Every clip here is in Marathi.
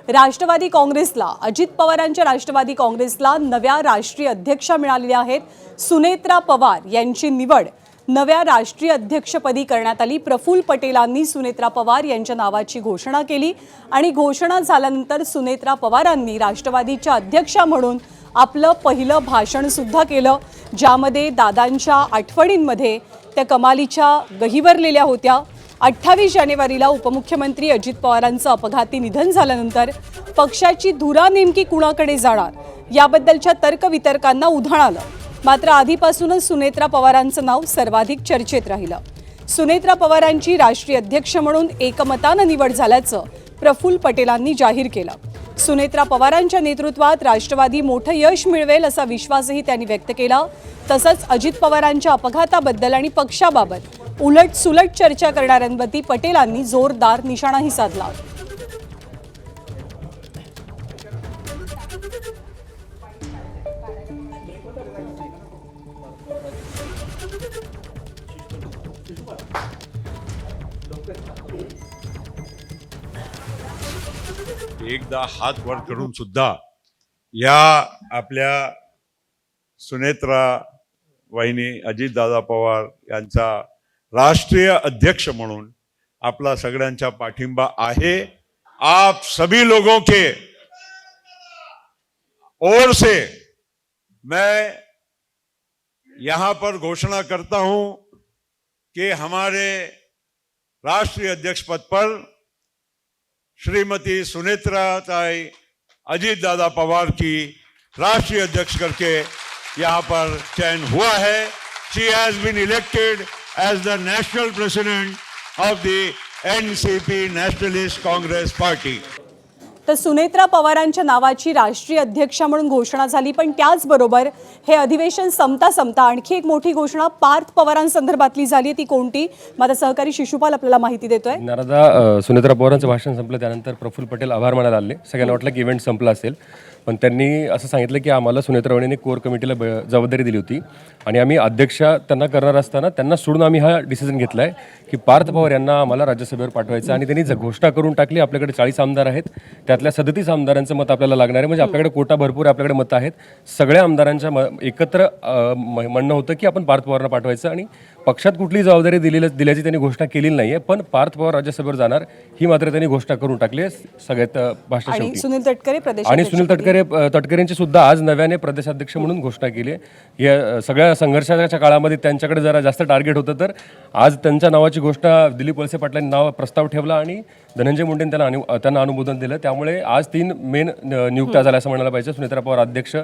राष्ट्रवादी काँग्रेसला, अजित पवारांच्या राष्ट्रवादी काँग्रेसला नव्या राष्ट्रीय अध्यक्षा मिळालेल्या आहेत। सुनेत्रा पवार यांची निवड नव्या राष्ट्रीय अध्यक्षपदी करण्यात आली। प्रफुल्ल पटेलांनी सुनेत्रा पवार यांच्या नावाची घोषणा केली आणि घोषणा झाल्यानंतर सुनेत्रा पवारांनी राष्ट्रवादीच्या अध्यक्षा म्हणून आपलं पहिलं भाषण सुद्धा केलं, ज्यामध्ये दादांच्या आठवणींमध्ये त्या कमालीच्या गहिवरलेल्या होत्या। 28 जानेवारीला उपमुख्यमंत्री अजित पवारांचं अपघाती निधन झाल्यानंतर पक्षाची धुरा नेमकी कुणाकडे जाणार याबद्दलच्या तर्कवितर्कांना उधाण आलं। मात्र आधीपासूनच सुनेत्रा पवारांचं नाव सर्वाधिक चर्चेत राहिलं। सुनेत्रा पवारांची राष्ट्रीय अध्यक्ष म्हणून एकमतानं निवड झाल्याचं प्रफुल्ल पटेलांनी जाहीर केलं। सुनेत्रा पवारांच्या नेतृत्वात राष्ट्रवादी मोठं यश मिळवेल असा विश्वासही त्यांनी व्यक्त केला। तसंच अजित पवारांच्या अपघाताबद्दल आणि पक्षाबाबत उलट सुलट चर्चा करणाऱ्यांवरती पटेलांनी जोरदार निशाणाही साधला। एकदा हात वर करून सुद्धा या आपल्या सुनेत्रा वहिनी अजितदादा पवार यांचा राष्ट्रीय अध्यक्ष म्हणून आपला सगळ्यांचा पाठिंबा आहे। आप सभी लोगों के ओर से मैं यहां पर घोषणा करता हूं कि हमारे राष्ट्रीय अध्यक्ष पद पर श्रीमती सुनेत्रा ताई अजित दादा पवार की राष्ट्रीय अध्यक्ष करके यहाँ पर चयन हुआ है। She has been elected as the national president of the NCP Nationalist Congress Party. तर सुनेत्रा पवारांच्या नावाची राष्ट्रीय अध्यक्षा म्हणून घोषणा झाली, पण त्याचबरोबर हे अधिवेशन संपता आणखी एक मोठी घोषणा पार्थ पवारांसंदर्भातली झाली। ती कोणती? माझा सहकारी शिशुपाल आपल्याला माहिती देतोय। नारदा, सुनेत्रा पवारांचं भाषण संपलं त्यानंतर प्रफुल्ल पटेल आभार मानायला आले। सगळ्यांना वाटलं की इव्हेंट संपला असेल, पण त्यांनी असं सांगितलं की आम्हाला सुनेत्रा वहिनीने कोर कमिटीला जबाबदारी दिली होती आणि आम्ही अध्यक्षा त्यांना करणार असताना त्यांना सोडून आम्ही हा डिसिजन घेतला आहे की पार्थ पवार यांना आम्हाला राज्यसभेवर पाठवायचं। आणि त्यांनी घोषणा करून टाकली। आपल्याकडे 40 आमदार आहेत, त्यातल्या 37 आमदारांचं मत आपल्याला लागणार आहे। म्हणजे आपल्याकडे कोटा भरपूर, आपल्याकडे मतं आहेत। सगळ्या आमदारांच्या एकत्र म्हणणं होतं की आपण पार्थ पवारांना पाठवायचं आणि पक्षात कुठली जबाबदारी दिल्याची त्यांनी घोषणा केलेली नाही आहे, पण पार्थ पवार राज्यसभेवर जाणार ही मात्र त्यांनी घोषणा करून टाकली आहे सगळ्यात भाषण शेवटी। आणि सुनील तटकरेंची सुद्धा आज नव्याने प्रदेशाध्यक्ष म्हणून घोषणा केली आहे। या सगळ्या संघर्षाच्या काळामध्ये त्यांच्याकडे जरा जास्त टार्गेट होतं, तर आज त्यांच्या नावाची घोषणा दिलीप वळसे पाटलांनी नाव प्रस्ताव ठेवला आणि धनंजय मुंडेंनी त्यांना अनुमोदन दिलं। त्यामुळे आज 3 मेन नियुक्त्या झाल्या असं म्हणायला पाहिजे। सुनेत्रा पवार अध्यक्ष,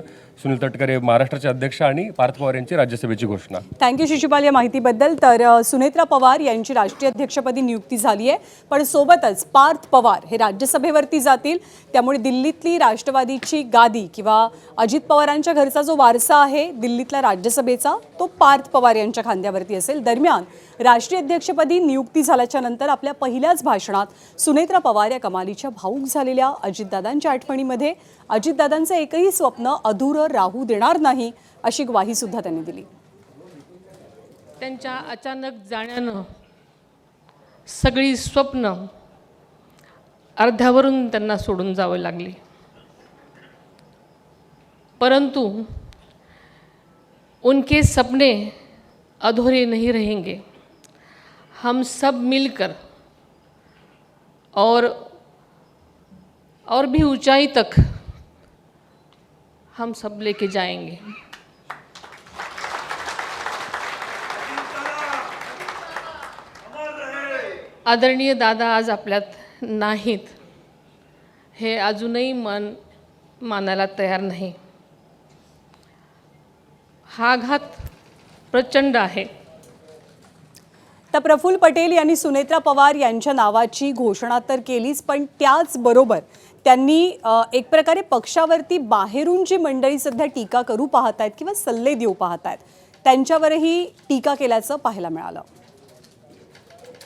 सुनील तटकरे महाराष्ट्राचे अध्यक्ष आणि पार्थ पवार यांची राज्यसभेची घोषणा। थँक्यू शिशुपाल या माहितीबद्दल। तर सुनेत्रा पवार यांची राष्ट्रीय अध्यक्षपदी नियुक्ती झाली आहे, पण सोबतच पार्थ पवार हे राज्यसभेवरती जातील। त्यामुळे दिल्लीतली राष्ट्रवादीची गादी किंवा अजित पवारांच्या घरचा जो वारसा आहे दिल्लीतल्या राज्यसभेचा, तो पार्थ पवार यांच्या खांद्यावरती असेल। दरम्यान राष्ट्रीय अध्यक्षपदी नियुक्ती झाल्याच्या नंतर आपल्या पहिल्याच भाषणात सुनेत्रा पवार या कमालीच्या भावूक झालेल्या अजितदादांच्या आठवणीमध्ये अजितदादांचं एकही स्वप्न अधुरं राहू देणार नाही अशी ग्वाही सुद्धा त्यांनी दिली। त्यांच्या अचानक जाण्यानं सगळी स्वप्न अर्ध्यावरून त्यांना सोडून जावं लागली, परंतु उनके सपने अधूरे नहीं रहेंगे। हम सब मिलकर और भी ऊंचाई तक हम सब लेके जाएंगे। आदरणीय दादा आज आपल्यात नाहीत हे अजूनही मन मानायला तयार नाही। हा आघात प्रचंड आहे। तर प्रफुल्ल पटेल यांनी सुनेत्रा पवार यांच्या नावाची घोषणा तर केलीच, पण त्याचबरोबर त्यांनी एक प्रकारे पक्षावरती बाहेरून जी मंडळी सध्या टीका करू पाहत आहेत किंवा सल्ले देऊ पाहत आहेत त्यांच्यावरही टीका केल्याचं पाहायला मिळालं।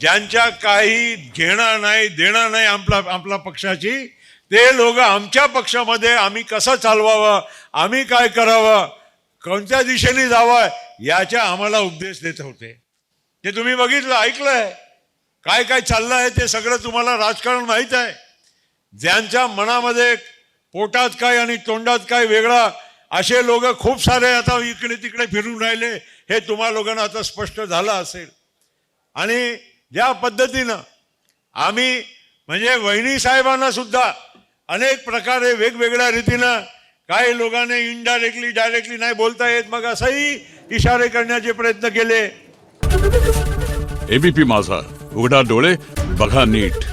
ज्यांच्या काही घेणं नाही देणं नाही आपला पक्षाची, ते लोक आमच्या पक्षामध्ये आम्ही कसं चालवावं, आम्ही काय करावं, कोणत्या दिशेने जावं याच्या आम्हाला उपदेश देत होते। ते तुम्ही बघितलं, ऐकलंय, काय काय चाललं आहे ते सगळं तुम्हाला राजकारण माहीत आहे। ज्यांच्या मनामध्ये पोटात काय आणि तोंडात काय वेगळा असे लोक खूप सारे आता इकडे तिकडे फिरून राहिले, हे तुम्हा लोकांना आता स्पष्ट झालं असेल. आणि ज्या पद्धतीनं आम्ही म्हणजे वहिनी साहेबांना सुद्धा अनेक प्रकारे वेगवेगळ्या रीतीनं काही लोकांनी इनडायरेक्टली डायरेक्टली नाही बोलता येत, मग असंही इशारे करण्याचे प्रयत्न केले. एबीपी माझा, उघडा डोळे बघा नीट.